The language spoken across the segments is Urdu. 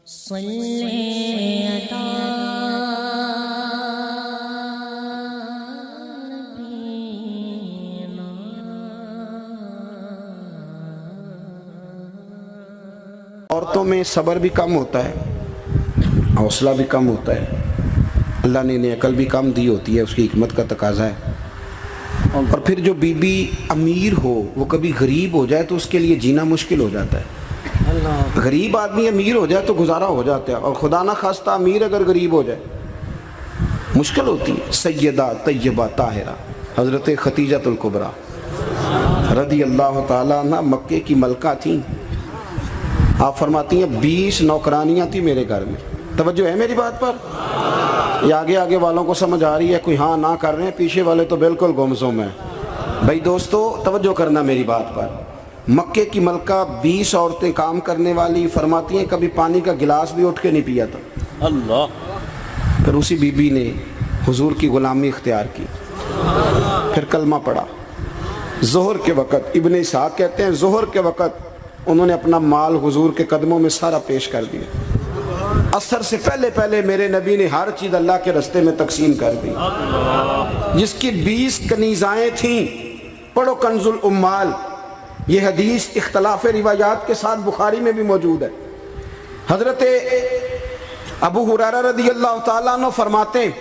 عورتوں میں صبر بھی کم ہوتا ہے، حوصلہ بھی کم ہوتا ہے، اللہ نے انہیں عقل بھی کم دی ہوتی ہے، اس کی حکمت کا تقاضا ہے۔ اور پھر جو بی بی امیر ہو وہ کبھی غریب ہو جائے تو اس کے لیے جینا مشکل ہو جاتا ہے۔ غریب آدمی امیر ہو جائے تو گزارا ہو جاتا ہے، اور خدا نہ خواستہ امیر اگر غریب ہو جائے مشکل ہوتی ہے۔ سیدہ طیبہ طاہرہ حضرت ختیجہ الکبریٰ رضی اللہ تعالیٰ عنہ مکے کی ملکہ تھیں۔ آپ فرماتی ہیں 20 نوکرانیاں تھیں میرے گھر میں۔ توجہ ہے میری بات پر؟ یہ آگے آگے والوں کو سمجھ آ رہی ہے، کوئی ہاں نہ کر رہے ہیں، پیچھے والے تو بالکل گمسم ہیں۔ بھائی دوستو توجہ کرنا میری بات پر۔ مکے کی ملکہ 20 عورتیں کام کرنے والی، فرماتی ہیں کبھی پانی کا گلاس بھی اٹھ کے نہیں پیا تھا۔ اللہ۔ پھر اسی بی بی نے حضور کی غلامی اختیار کی، پھر کلمہ پڑھا۔ ظہر کے وقت ابن اسحاق کہتے ہیں ظہر کے وقت انہوں نے اپنا مال حضور کے قدموں میں سارا پیش کر دیا۔ عصر سے پہلے پہلے میرے نبی نے ہر چیز اللہ کے رستے میں تقسیم کر دی۔ جس کی 20 کنیزائیں تھیں، پڑھو کنز الاموال، یہ حدیث اختلاف روایات کے ساتھ بخاری میں بھی موجود ہے۔ حضرت ابو ہریرہ رضی اللہ تعالیٰ عنہ فرماتے ہیں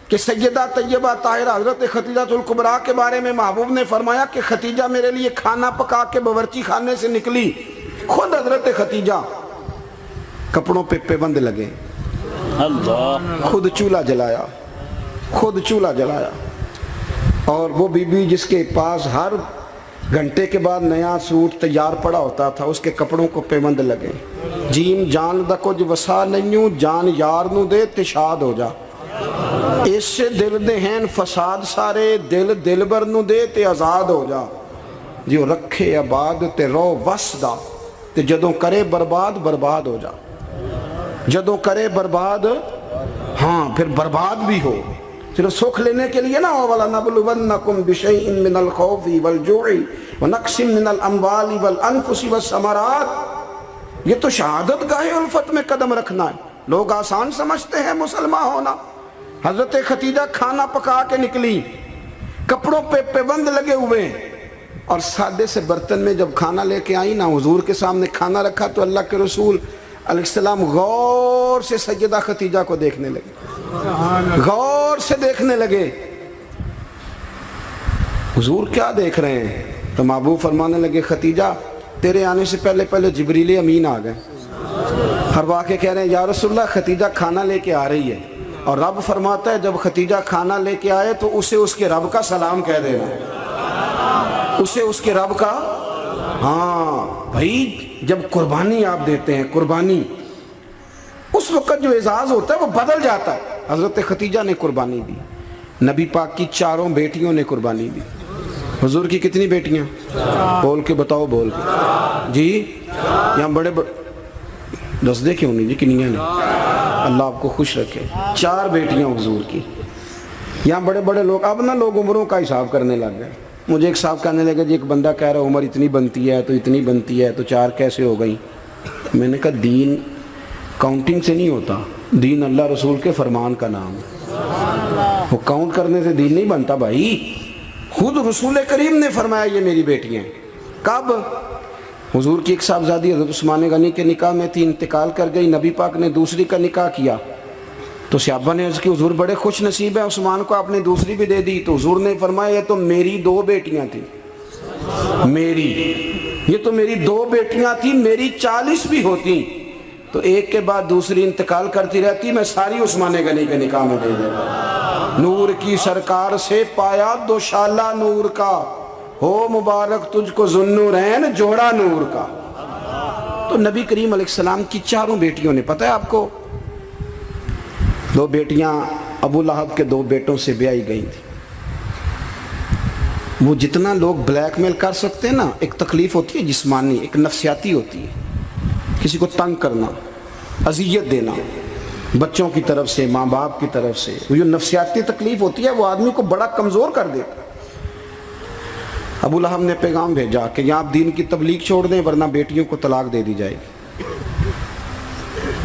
کہ سیدہ طیبہ طاہرہ حضرت ختیجہ الکبریٰ کے بارے میں محبوب نے فرمایا کہ ختیجہ میرے لیے کھانا پکا کے باورچی خانے سے نکلی، خود حضرت ختیجہ کپڑوں پہ پیوند لگے، خود چولہا جلایا، خود چولہا جلایا۔ اور وہ بی بی جس کے پاس ہر گھنٹے کے بعد نیا سوٹ تیار پڑا ہوتا تھا، اس کے کپڑوں کو پیوند لگے۔ جیم جان دا کچھ وسا نہیں، جان یار نو دے تشاد ہو جا، اس سے دل دے ہیں فساد سارے، دل دل بر نو دے تے آزاد ہو جا۔ جو رکھے آباد تے رو وسدا، تے جدوں کرے برباد برباد ہو جا۔ جدوں کرے برباد، ہاں پھر برباد بھی ہو۔ صرف سکھ لینے کے لیے نہ ہو، وَلَنَبْلُوَنَّكُمْ بِشَيْءٍ مِّنَ الْخَوْفِ وَالْجُوعِ وَنَقْصٍ مِّنَ الْأَمْوَالِ وَالْأَنفُسِ وَالثَّمَرَاتِ۔ یہ تو شہادت گاہ الفت میں قدم رکھنا ہے۔ لوگ آسان سمجھتے ہیں مسلمان ہونا۔ حضرت ختیجہ کھانا پکا کے نکلی، کپڑوں پہ پیوند لگے ہوئے، اور سادے سے برتن میں جب کھانا لے کے آئی نا، حضور کے سامنے کھانا رکھا تو اللہ کے رسول علیہ السلام غور سے سیدہ ختیجہ کو دیکھنے لگے، غور سے دیکھنے لگے۔ حضور کیا دیکھ رہے ہیں؟ تو محبوب فرمانے لگے ختیجہ تیرے آنے سے پہلے پہلے جبریل امین آ گئے۔ ہر واقع کہہ رہے ہیں یا رسول اللہ ختیجہ کھانا لے کے آ رہی ہے، اور رب فرماتا ہے جب ختیجہ کھانا لے کے آئے تو اسے اس کے رب کا سلام کہہ دینا، اسے اس کے رب کا۔ ہاں بھائی جب قربانی آپ دیتے ہیں، قربانی اس وقت جو اعزاز ہوتا ہے وہ بدل جاتا ہے۔ حضرت ختیجہ نے قربانی دی، نبی پاک کی 4 بیٹیوں نے قربانی دی۔ حضور کی کتنی بیٹیاں؟ بول کے بتاؤ، بول کے جی۔ یہاں بڑے دس دے کیوں نہیں جی، کنیاں نے؟ اللہ آپ کو خوش رکھے۔ 4 بیٹیاں حضور کی۔ یہاں بڑے بڑے لوگ، اب نہ لوگ عمروں کا حساب کرنے لگ گئے۔ مجھے ایک صاحب کہنے لگا جی ایک بندہ کہہ رہا عمر اتنی بنتی ہے تو اتنی بنتی ہے تو 4 کیسے ہو گئی؟ میں نے کہا دین کاؤنٹنگ سے نہیں ہوتا، دین اللہ رسول کے فرمان کا نام ہے۔ وہ کاؤنٹ کرنے سے دین نہیں بنتا بھائی۔ خود رسول کریم نے فرمایا یہ میری بیٹیاں ہیں۔ کب؟ حضور کی ایک صاحبزادی حضرت عثمان غنی کے نکاح میں تھی، انتقال کر گئی، نبی پاک نے دوسری کا نکاح کیا تو صحابہ نے عرض کی حضور بڑے خوش نصیب ہیں، عثمان کو آپ نے دوسری بھی دے دی۔ تو حضور نے فرمایا یہ تو میری 2 بیٹیاں تھیں، یہ تو میری 2 بیٹیاں تھیں، میری 40 بھی ہوتی تو ایک کے بعد دوسری انتقال کرتی رہتی، میں ساری عثمان غنی کے نکاح میں دے دیتا۔ نور کی سرکار سے پایا دوشالہ نور کا، ہو مبارک تجھ کو ذوالنورین جوڑا نور کا۔ تو نبی کریم علیہ السلام کی 4 بیٹیوں نے، پتہ ہے آپ کو 2 بیٹیاں ابو لہب کے 2 بیٹوں سے بیائی گئی تھی۔ وہ جتنا لوگ بلیک میل کر سکتے ہیں نا، ایک تکلیف ہوتی ہے جسمانی، ایک نفسیاتی ہوتی ہے، کسی کو تنگ کرنا، اذیت دینا، بچوں کی طرف سے، ماں باپ کی طرف سے، وہ جو نفسیاتی تکلیف ہوتی ہے وہ آدمی کو بڑا کمزور کر دیتا ہے۔ ابو لہب نے پیغام بھیجا کہ یا آپ دین کی تبلیغ چھوڑ دیں ورنہ بیٹیوں کو طلاق دے دی جائے گی۔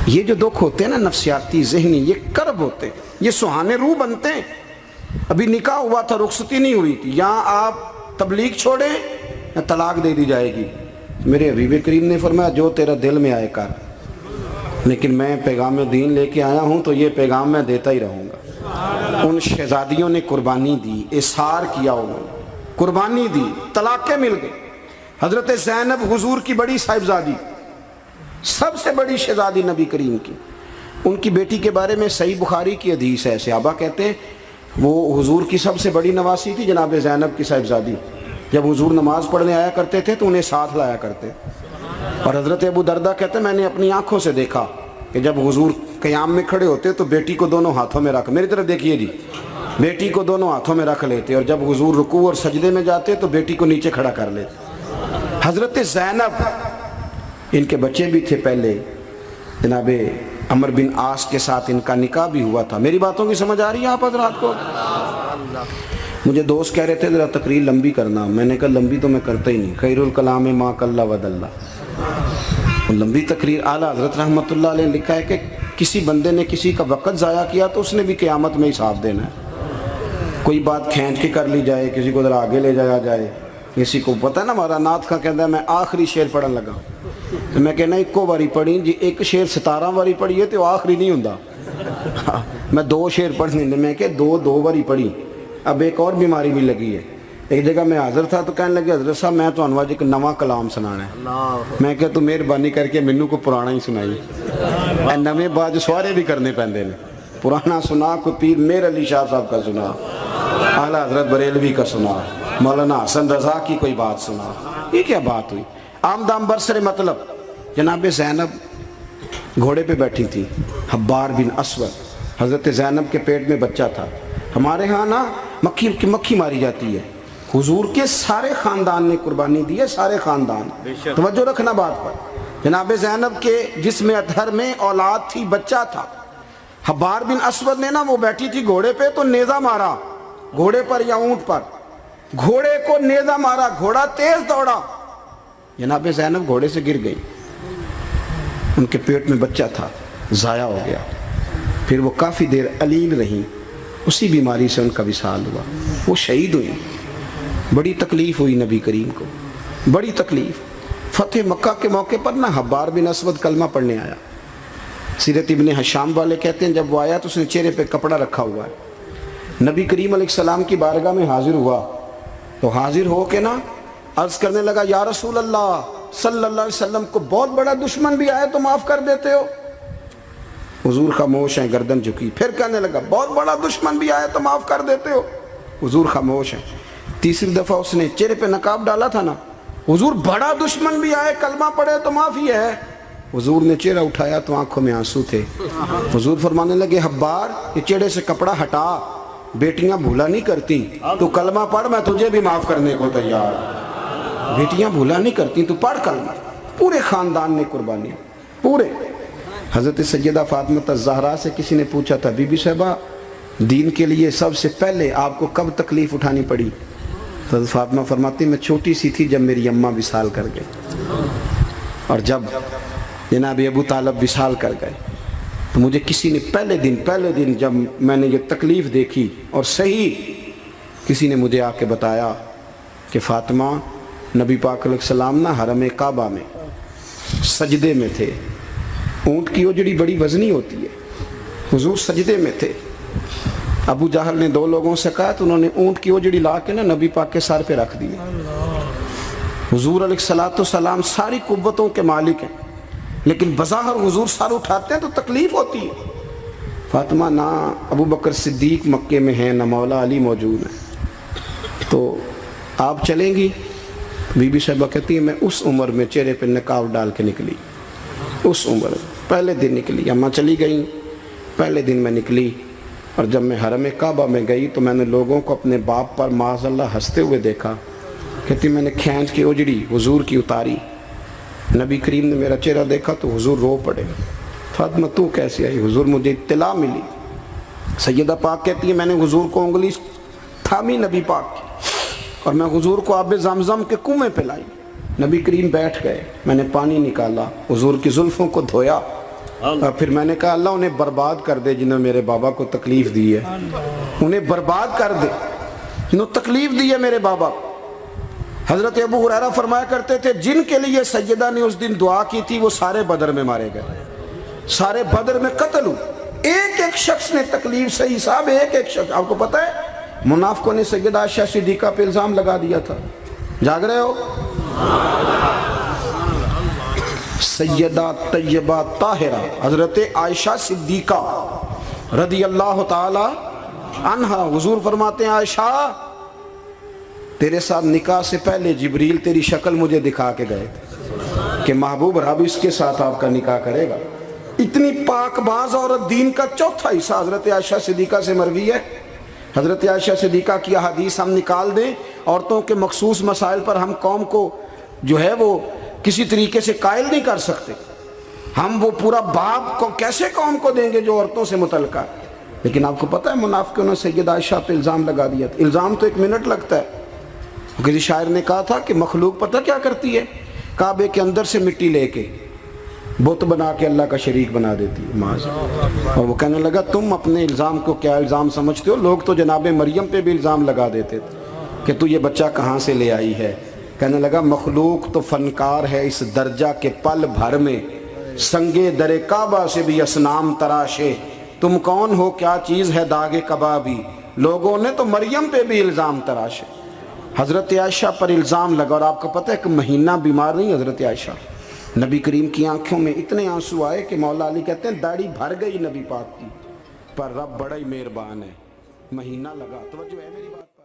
یہ جو دکھ ہوتے ہیں نا نفسیاتی ذہنی، یہ کرب ہوتے ہیں، یہ سہانے روح بنتے ہیں۔ ابھی نکاح ہوا تھا، رخصتی نہیں ہوئی تھی، یہاں آپ تبلیغ چھوڑیں یا طلاق دے دی جائے گی۔ میرے حبیب کریم نے فرمایا جو تیرا دل میں آئے کر، لیکن میں پیغام دین لے کے آیا ہوں تو یہ پیغام میں دیتا ہی رہوں گا۔ ان شہزادیوں نے قربانی دی، اصرار کیا، انہوں نے قربانی دی، طلاقیں مل گئی۔ حضرت زینب حضور کی بڑی صاحبزادی، سب سے بڑی شہزادی نبی کریم کی، ان کی بیٹی کے بارے میں صحیح بخاری کی حدیث ہے، صحابہ کہتے ہیں وہ حضور کی سب سے بڑی نواسی تھی جناب زینب کی صاحبزادی۔ جب حضور نماز پڑھنے آیا کرتے تھے تو انہیں ساتھ لایا کرتے، اور حضرت ابو دردہ کہتے ہیں میں نے اپنی آنکھوں سے دیکھا کہ جب حضور قیام میں کھڑے ہوتے تو بیٹی کو دونوں ہاتھوں میں رکھ، میری طرف دیکھیے جی، بیٹی کو دونوں ہاتھوں میں رکھ لیتے، اور جب حضور رکوع اور سجدے میں جاتے تو بیٹی کو نیچے کھڑا کر لیتے۔ حضرت زینب، ان کے بچے بھی تھے پہلے، جناب عمر بن عاص کے ساتھ ان کا نکاح بھی ہوا تھا۔ میری باتوں کی سمجھ آ رہی ہے آپ حضرات کو؟ مجھے دوست کہہ رہے تھے ذرا تقریر لمبی کرنا، میں نے کہا لمبی تو میں کرتا ہی نہیں، خیر الکلام ما قل ودل۔ لمبی تقریر، اعلیٰ حضرت رحمۃ اللہ علیہ نے لکھا ہے کہ کسی بندے نے کسی کا وقت ضائع کیا تو اس نے بھی قیامت میں حساب دینا ہے۔ کوئی بات کھینچ کے کر لی جائے، کسی کو ذرا آگے لے جایا جائے، کسی کو پتہ ہے نا ہمارا نعت کا کہتا ہے میں آخری شعر پڑھن لگا تو میں کہنا ایک باری پڑھی جی، ایک شعر 17 باری پڑھی ہے تو آخری نہیں ہوندا، میں 2 شعر پڑھنے میں کہ 2 باری پڑھی۔ اب ایک اور بیماری بھی لگی ہے، ایک جگہ میں حاضر تھا تو کہنے لگے حضرت صاحب میں تو انواج ایک نواں کلام سنانا ہے۔ میں کہ تو مہربانی کر کے مینوں کو پرانا ہی سنائی، اے نویں باج سوارے بھی کرنے پیندے نے، پرانا سنا، کوئی پیر میر علی شاہ صاحب کا سنا، اعلیٰ حضرت بریلوی کا سنا، مولانا حسن رضا کی کوئی بات سنا، یہ کیا بات ہوئی؟ آمدام برسر مطلب جناب زینب گھوڑے پہ بیٹھی تھی، حبار بن اسود، حضرت زینب کے پیٹ میں بچہ تھا۔ ہمارے ہاں نا مکھی ماری جاتی ہے، حضور کے سارے خاندان نے قربانی دی ہے، سارے خاندان، توجہ رکھنا بات پر۔ جناب زینب کے جسم اطہر میں اولاد تھی، بچہ تھا۔ حبار بن اسود نے نا، وہ بیٹھی تھی گھوڑے پہ تو نیزہ مارا گھوڑے پر یا اونٹ پر، گھوڑے کو نیزہ مارا، گھوڑا تیز دوڑا، جناب زینب گھوڑے سے گر گئی، ان کے پیٹ میں بچہ تھا، ضائع ہو گیا۔ پھر وہ کافی دیر علیل رہیں، اسی بیماری سے ان کا وصال ہوا، وہ شہید ہوئی۔ بڑی تکلیف ہوئی نبی کریم کو، بڑی تکلیف۔ فتح مکہ کے موقع پر نا حبار بن اسود کلمہ پڑھنے آیا، سیرت ابن حشام والے کہتے ہیں جب وہ آیا تو اس نے چہرے پہ کپڑا رکھا ہوا ہے، نبی کریم علیہ السلام کی بارگاہ میں حاضر ہوا تو حاضر ہو کے نا عرض کرنے لگا یا رسول اللہ صلی اللہ علیہ وسلم کو بہت بڑا دشمن بھی آئے تو معاف کر دیتے ہو؟ حضور خاموش ہیں، گردن جھکی۔ پھر کہنے لگا بہت بڑا دشمن بھی آئے تو معاف کر دیتے ہو؟ حضور خاموش ہیں۔ تیسری دفعہ اس نے چہرے پہ نقاب ڈالا تھا نا، حضور بڑا دشمن بھی آئے کلمہ پڑھے تو معافی ہے؟ حضور نے چہرہ اٹھایا تو آنکھوں میں آنسو تھے۔ حضور فرمانے لگے حبار یہ چہرے سے کپڑا ہٹا، بیٹیاں بھولا نہیں کرتی، تو کلمہ پڑھ میں تجھے بھی معاف کرنے کو تیار۔ بیٹیاں بھولا نہیں کرتی، تو پڑھ کلمہ۔ پورے خاندان نے قربانی، پورے۔ حضرت سیدہ فاطمہ الزہرا سے کسی نے پوچھا تھا بی بی صاحبہ دین کے لیے سب سے پہلے آپ کو کب تکلیف اٹھانی پڑی؟ تو حضرت فاطمہ فرماتی میں چھوٹی سی تھی جب میری اماں وصال کر گئی، اور جب جناب ابو طالب وصال کر گئے تو مجھے کسی نے پہلے دن جب میں نے یہ تکلیف دیکھی اور صحیح کسی نے مجھے آ کے بتایا کہ فاطمہ نبی پاک علیہ السلام نا حرم کعبہ میں سجدے میں تھے، اونٹ کی اوجڑی بڑی وزنی ہوتی ہے، حضور سجدے میں تھے، ابو جہل نے 2 لوگوں سے کہا تو انہوں نے اونٹ کی اوجڑی لا کے نا نبی پاک کے سر پہ رکھ دی۔ حضور علیہ السلام ساری قوتوں کے مالک ہیں، لیکن بظاہر حضور سر اٹھاتے ہیں تو تکلیف ہوتی ہے۔ فاطمہ نہ ابو بکر صدیق مکے میں ہیں، نہ مولا علی موجود ہیں، تو آپ چلیں گی؟ بی بی صاحبہ کہتی ہے میں اس عمر میں چہرے پہ نقاب ڈال کے نکلی، اس عمر پہلے دن نکلی، اماں چلی گئیں، پہلے دن میں نکلی، اور جب میں حرم کعبہ میں گئی تو میں نے لوگوں کو اپنے باپ پر معاذ اللہ ہنستے ہوئے دیکھا۔ کہتی میں نے کھینچ کے اوجڑی حضور کی اتاری، نبی کریم نے میرا چہرہ دیکھا تو حضور رو پڑے۔ فاطمہ تو کیسے آئی؟ حضور مجھے اطلاع ملی۔ سیدہ پاک کہتی ہے میں نے حضور کو انگلی تھامی نبی پاک کی، اور میں حضور کو آب زمزم کے کنویں میں پلائی۔ نبی کریم بیٹھ گئے، میں نے پانی نکالا، حضور کی زلفوں کو دھویا، اور پھر میں نے کہا اللہ انہیں برباد کر دے جنہوں نے میرے بابا کو تکلیف دی ہے، انہیں برباد کر دے جنہوں تکلیف دی ہے میرے بابا۔ حضرت ابو ہریرہ فرمایا کرتے تھے جن کے لیے سیدہ نے اس دن دعا کی تھی وہ سارے بدر میں مارے گئے، سارے بدر میں قتل ہوئے، ایک ایک شخص نے تکلیف صحیح صاحب، ایک ایک شخص۔ آپ کو پتہ ہے منافقوں نے سیدہ عائشہ صدیقہ پہ الزام لگا دیا تھا، جاگ رہے ہو؟ سیدہ طیبہ طاہرہ حضرت عائشہ صدیقہ رضی اللہ تعالی عنہا، حضور فرماتے ہیں عائشہ تیرے ساتھ نکاح سے پہلے جبریل تیری شکل مجھے دکھا کے گئے تھے کہ محبوب رب اس کے ساتھ آپ کا نکاح کرے گا۔ اتنی پاک باز عورت، دین کا چوتھا حصہ حضرت عائشہ صدیقہ سے مروی ہے۔ حضرت عائشہ صدیقہ کی احادیث ہم نکال دیں، عورتوں کے مخصوص مسائل پر ہم قوم کو جو ہے وہ کسی طریقے سے قائل نہیں کر سکتے، ہم وہ پورا باب کو کیسے قوم کو دیں گے جو عورتوں سے متعلقہ ہے۔ لیکن آپ کو پتہ ہے منافقوں نے سیدہ عائشہ پہ الزام لگا دیا تھا، الزام تو 1 منٹ لگتا ہے۔ کسی شاعر نے کہا تھا کہ مخلوق پتہ کیا کرتی ہے، کعبے کے اندر سے مٹی لے کے بت بنا کے اللہ کا شریک بنا دیتی ہے معاذ۔ اور وہ کہنے لگا تم اپنے الزام کو کیا الزام سمجھتے ہو، لوگ تو جناب مریم پہ بھی الزام لگا دیتے تھے کہ تو یہ بچہ کہاں سے لے آئی ہے۔ کہنے لگا مخلوق تو فنکار ہے اس درجہ کے پل بھر میں، سنگے در کعبہ سے بھی اصنام تراشے، تم کون ہو کیا چیز ہے داغ کبابی، لوگوں نے تو مریم پہ بھی الزام تراشے۔ حضرت عائشہ پر الزام لگا، اور آپ کو پتہ ہے کہ مہینہ بیمار نہیں حضرت عائشہ، نبی کریم کی آنکھوں میں اتنے آنسو آئے کہ مولا علی کہتے ہیں داڑھی بھر گئی نبی پاک کی، پر رب بڑا ہی مہربان ہے، مہینہ لگا۔ توجہ ہے میری بات؟